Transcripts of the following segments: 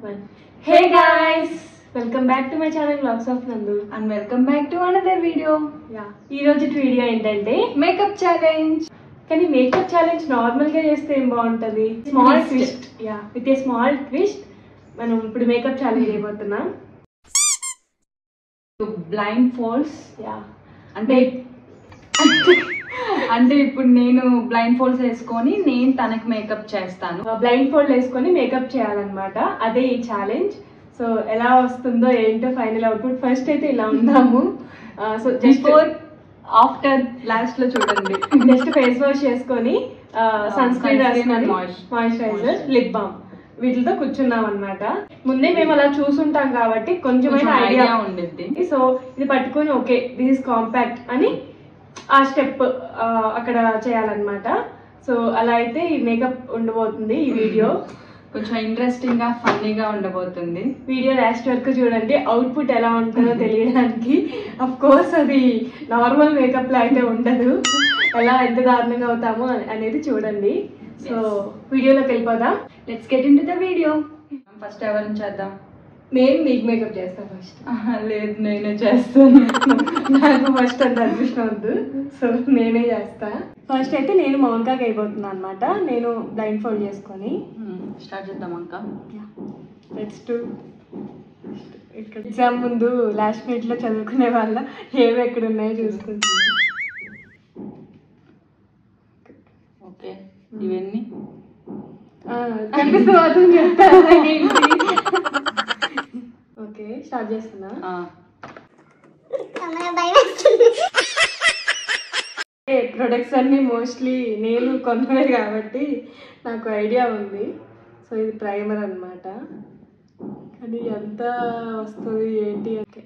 One. Hey guys, welcome back to my channel Vlogs of Nandu and welcome back to another video. ఈ రోజు video ఏంటంటే makeup challenge. కానీ makeup challenge normal గా చేస్తే ఏం బాగుంటది, small twist. With a small twist మనం ఇప్పుడు మేకప్ ఛాలెంజ్ చేయబోతున్నాం. Blind folds. అంటే ఇప్పుడు నేను బ్లైండ్ ఫోల్డ్స్ వేసుకొని నేను తనకి మేకప్ చేస్తాను. బ్లైండ్ ఫోల్డ్ వేసుకొని మేకప్ చేయాలన్నమాట. అదే ఈ ఛాలెంజ్. సో ఎలా వస్తుందో ఏంటో ఫైనల్ అవుట్పుట్. ఫస్ట్ అయితే ఇలా ఉన్నాము. సో బిఫోర్ ఆఫ్టర్ లాస్ట్ లో చూడండి. జస్ట్ ఫేస్ వాష్ చేసుకొని సన్ స్క్రీన్ రాసుకొని మాయిశ్చరైజర్, లిప్ బామ్ వీటితో కూర్చున్నాం అనమాట. ముందే మేము అలా చూసుంటాం కాబట్టి కొంచెమైనా ఐడియా ఉండింది. సో ఇది పట్టుకొని ఓకే దిస్ ఇస్ కాంపాక్ట్ అని ఆ స్టెప్ అక్కడ చేయాలన్నమాట. సో అలా అయితే ఈ మేకప్ ఉండబోతుంది. ఈ వీడియో కొంచెం ఇంట్రెస్టింగ్ గా ఫన్నీగా ఉండబోతుంది. వీడియో లాస్ట్ వరకు చూడండి, అవుట్పుట్ ఎలా ఉంటుందో తెలియడానికి. అఫ్ కోర్స్ అది నార్మల్ మేకప్ లా అయితే ఉండదు, ఎలా ఎంత దారుణంగా అవుతామో అనేది చూడండి. సో వీడియోలోకి వెళ్ళిపోదాం. Let's get into the video. First ఎవరిని చేద్దాం? నేను నీకు మేకప్ చేస్తా ఫస్ట్. లేదు నేనే చేస్తాను. నాకు ఫస్ట్ అంత అదృష్టం వద్దు, సో నేనే చేస్తా. ఫస్ట్ అయితే నేను మౌన్కాకి అయిపోతున్నా అనమాట. నేను బ్లైండ్ ఫోల్డ్ చేసుకొని స్టార్ట్ చేద్దాం అక్క. నెక్స్ట్ ఇక్కడ ఎగ్జామ్ ముందు లాస్ట్ మినిట్ లో చదువుకునే వాళ్ళ ఏవి ఎక్కడ ఉన్నాయో చూసుకుంటున్నా. ఓకే ఇవన్నీ కనిపిస్తుంది చెప్తాను. ఓకే స్టార్ట్ చేస్తున్నా. ప్రొడక్ట్స్ అన్ని మోస్ట్లీ నేను కొన్నవే కాబట్టి నాకు ఐడియా ఉంది. సో ఇది ప్రైమర్ అన్నమాట. కానీ ఎంత వస్తుంది ఏంటి అంటే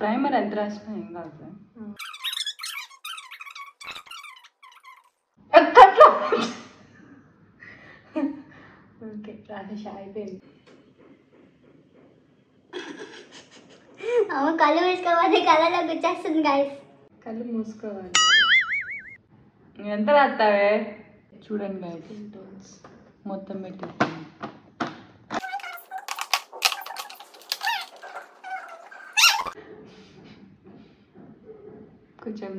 ప్రైమర్ ఎంత రాసినా ఏం కాదు. ఓకే రాసేసి అయిపోయింది. కళ్ళు మూసుకోవాలి, కళ్ళలో గుచ్చేస్తుంది గైస్. కళ్ళు మూసుకోవాలి. ఎంత రాస్తావే చూడండి గైస్, మొత్తం పెట్టి కొంచెం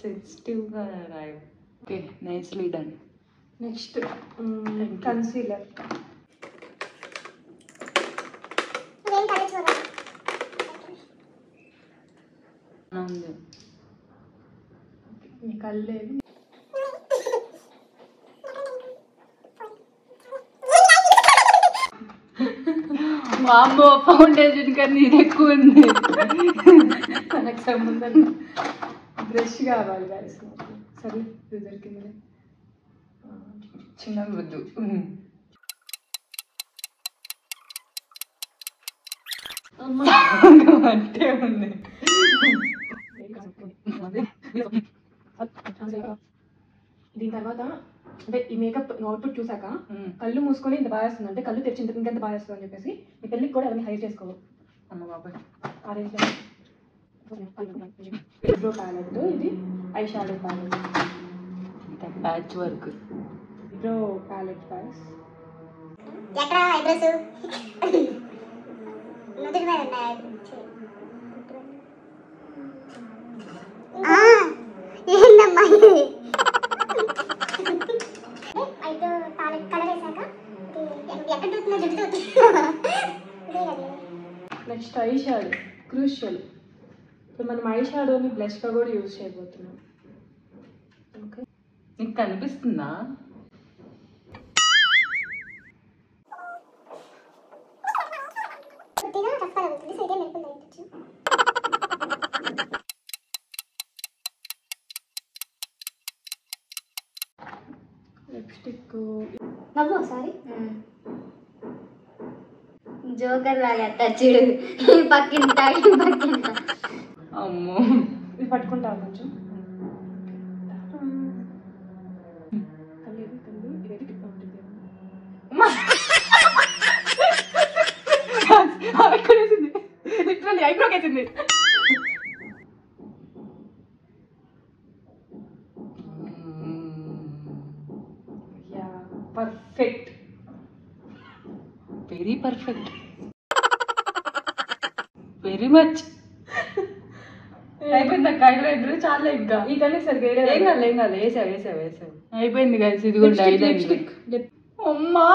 సెన్సిటివ్గా రాయు. Okay nicely done. Next concealer. మీ కళ్ళు వామ్మో ఫౌండేషన్ కన్నా ఇది ఎక్కువ ఉంది. మనకు సంబంధం. బ్రష్ కావాలి గాయస్. సరే ఇది దొరికింది. చిన్న వద్దు. అంటే ఉంది. దీని తర్వాత అంటే ఈ మేకప్ అవుట్పుట్ చూసాక కళ్ళు మూసుకొని ఇంత బాగా వస్తుంది అంటే కళ్ళు తెరిచి ఇంకెంత బాగా వస్తుంది అని చెప్పేసి మీ పెళ్ళికి కూడా అవన్నీ హైడ్ చేసుకోవు. అమ్మ బాబాయ్ ఐబ్రో ప్యాలెట్, ఇది eye shadow palette, patch work eyebrow palette guys. ఎక్కడ ఐబ్రోస్ నుదుటి మీద ఉన్నాయి. ఏందమ్మా ఇది? ఐబ్రో ప్యాలెట్ కలర్ వేసాక ఎక్కడ దొరుకుతుందో జుట్టు. Next eye shadow crucial. ఇప్పుడు మనం ఐ షాడోని బ్లష్గా కూడా యూజ్ చేయబోతున్నాం. ఓకే నీకు కనిపిస్తుందా? లిప్స్టిక్ నవ్వు సారీ జోకర్ లాగా చూడు. పక్కింట పక్కింట. అమ్మో ఇది పట్టుకుంటావు కొంచెం. ఐబ్రోకేసింది. Perfect. Very perfect, very much. అయిపోయింది అక్క, ఐలైనర్ చాలా. ఇంకా ఈ కలర్ సరిగ్గా ఏం కాదు, ఏం కాదు, వేసావు. అయిపోయింది గైస్, ఇది కూడా ఐలైనర్. అమ్మా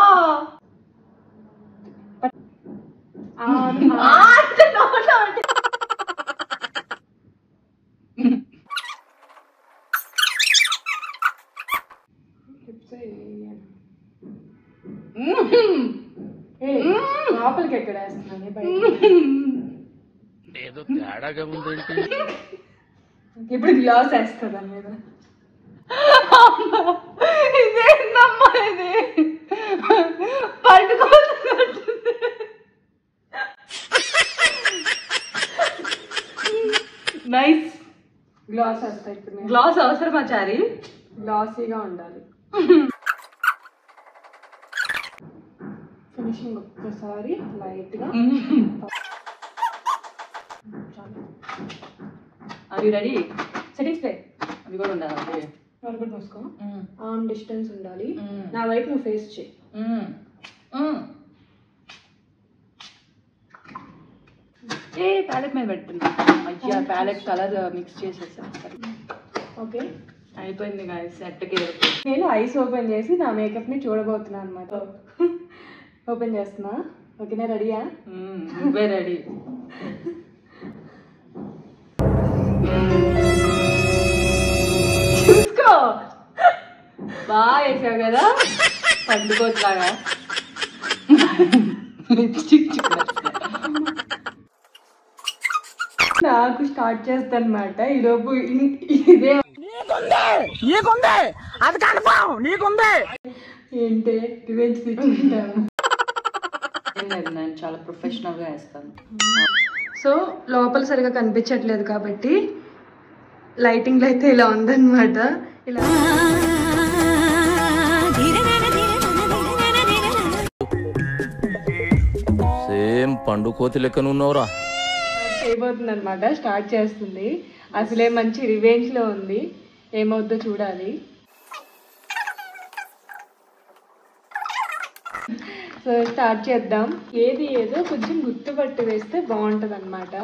లోపలికి ఎక్కడ వేస్తున్నాను ఏదో తేడాగా ఉందేంటి. ఇప్పుడు గ్లాస్ వేస్తా దాని మీద. ఇదేందమ్మా ఇది, పట్టుకోవచ్చు. నైస్. గ్లాస్ వేస్తా ఇప్పుడు. గ్లాస్ అవసరమా చారి? గ్లాసీగా ఉండాలి. ఫినిషింగ్ ఒక్కసారి లైట్ గా. అది రెడీ. Settings play. అది కూడా ఉండాలి. వాళ్ళు కూడా మూసుకో. ఆర్మ్ డిస్టెన్స్ ఉండాలి. నా వైపు నువ్వు ఫేస్ చేయి. ప్యాలెట్ మీద పెట్టున్నా. అయ్యా ప్యాలెట్ కలర్ మిక్స్ చేసేసా. ఓకే అయిపోయింది గాయస్. సెట్కి నేను ఐస్ ఓపెన్ చేసి నా మేకప్ ని చూడబోతున్నా అనమాట. ఓపెన్ చేస్తున్నా. ఓకేనా, రెడీయా? నువ్వే రెడీ. చూసుకో, బాగా వేసావు కదా పండుకోట్లాగా. లిప్స్టిక్ నాకు స్టార్ట్ చేస్తా అనమాట. ఈలోపు ఇదే ఏంటి రివెంజ్ తీసుకుంటాను. నేను చాలా ప్రొఫెషనల్ గా వేస్తాను. సో లోపల సరిగా కనిపించట్లేదు కాబట్టి లైటింగ్ అయితే ఇలా ఉందన్నమాట. ఇలా సేమ్ పండు కోతి లెక్కనున్నావురా. చేయబోతుంది అనమాట. స్టార్ట్ చేస్తుంది. అసలే మంచి రివెంజ్ లో ఉంది. ఏమవుద్దో చూడాలి. సో స్టార్ట్ చేద్దాం. ఏదో కొంచెం గుర్తుపట్టి వేస్తే బాగుంటుంది అనమాట.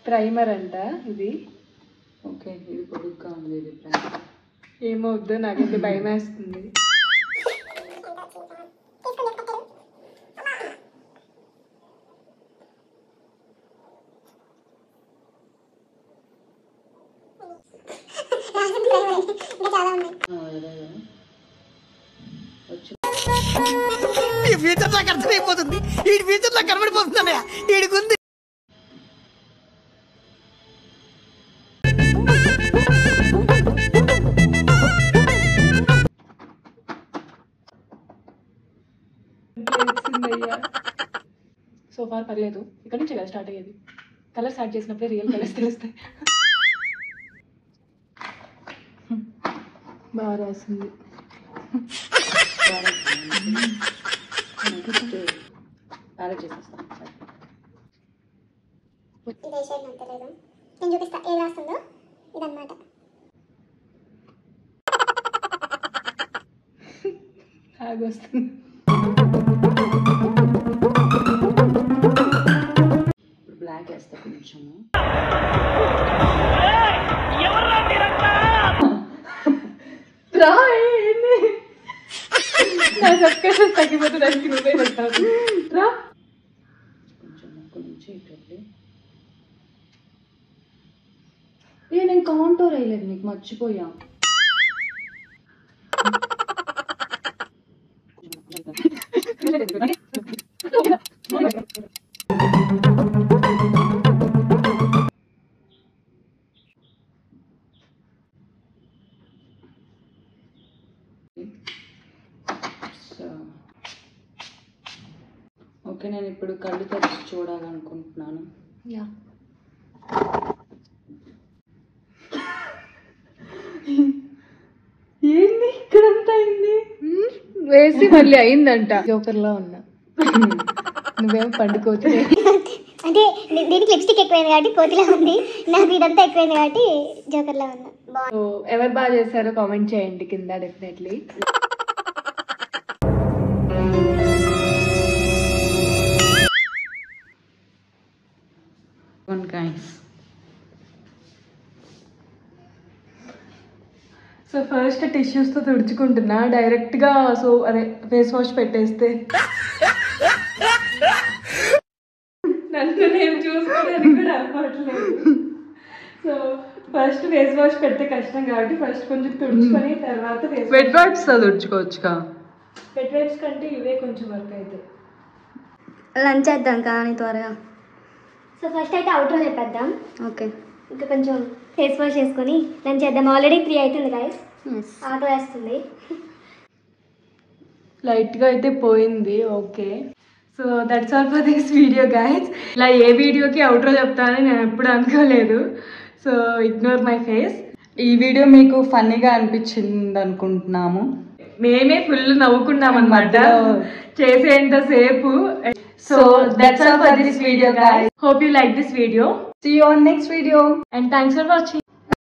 ప్రైమర్ అంట ఇది. ఓకే, ఇది పొడుగ్గా ఉంది. ఇది ఏమవుద్దో నాకైతే భయం వేస్తుంది. ఈ ఫ్యూచర్ నాకు అర్థమైపోతుంది. ఈ ఫ్యూచర్ నాకు కనబడిపోతుందన్నయ్య. ఈడికుంది. సో ఫార్ పర్లేదు. ఇక్కడ నుంచి కదా స్టార్ట్ అయ్యేది. కలర్ స్టార్ట్ చేసినప్పుడే రియల్ కలర్స్ తెలుస్తాయి. బాగా రాసింది. ప్యాలెట్ చేసేస్తాను. నేను చూపిస్తా ఏది రాస్తుందో. ఇదన్నమాట. ఆగొస్తుంది. ఇప్పుడు బ్లాక్ వేస్తా కొంచెము. నా సబ్స్క్రైబర్స్ తగ్గిపోతే దానికి నువ్వే పెట్టావు. రా కొంచెం ముక్కు నుంచి ఇట్లా. నేను కాంటోర్ వేయలేదు, నీకు మర్చిపోయా. ఓకే, నేను ఇప్పుడు కళ్ళు తెరిచి చూడాలనుకుంటున్నాను. ఏంది ఇక్కడంతా అయింది? వేసి మళ్ళీ అయిందంట. జోకర్లా ఉన్నా. నువ్వేం పండుకోవచ్చు. అంటే దీనికి లిప్స్టిక్ ఎక్కువైంది కాబట్టి కోతిలా ఉంది. నాకు ఇదంతా ఎక్కువైంది కాబట్టి జోకర్లా ఉన్నా. సో ఎవరు బాగా చేశారో కామెంట్ చేయండి కింద. డెఫినెట్లీ సో ఫస్ట్ టిష్యూస్తో తుడుచుకుంటున్నా డైరెక్ట్గా. సో అదే ఫేస్ వాష్ పెట్టేస్తే నన్ను నేను చూసుకోవడానికి కూడా అవ్వట్లేదు. సో ఫస్ట్ ఫేస్ వాష్ పెడితే కష్టం కాబట్టి ఫస్ట్ కొంచెం తుడుచుకొని తర్వాత ఫేస్ వెట్ వైప్స్ తుడుచుకోవచ్చుగా. వెట్ వైప్స్ కంటే ఇవే కొంచెం వర్క్ అయితే. లంచ్ చేద్దాం కానీ త్వరగా. సో ఫస్ట్ అయితే అవుట్రో చెప్పేద్దాం. ఓకే, ఇంకా కొంచెం ఫేస్ వాష్ చేసుకొని లంచ్ చేద్దాం. ఆల్రెడీ 3 అవుతుంది గైస్, ఆటో వేస్తుంది. లైట్గా అయితే పోయింది. Okay, so that's all for this video guys. ఇలా ఏ వీడియోకి అవుట్రో చెప్తానని నేను ఎప్పుడు అనుకోలేదు. So ignore my face. ఈ వీడియో మీకు ఫన్నీగా అనిపించింది అనుకుంటున్నాము. మేమే ఫుల్ నవ్వుకున్నాం అనమాట చేసేంతసేపు. So that's all for this video guys. Hope you like this video. See you on next video. And thanks for watching.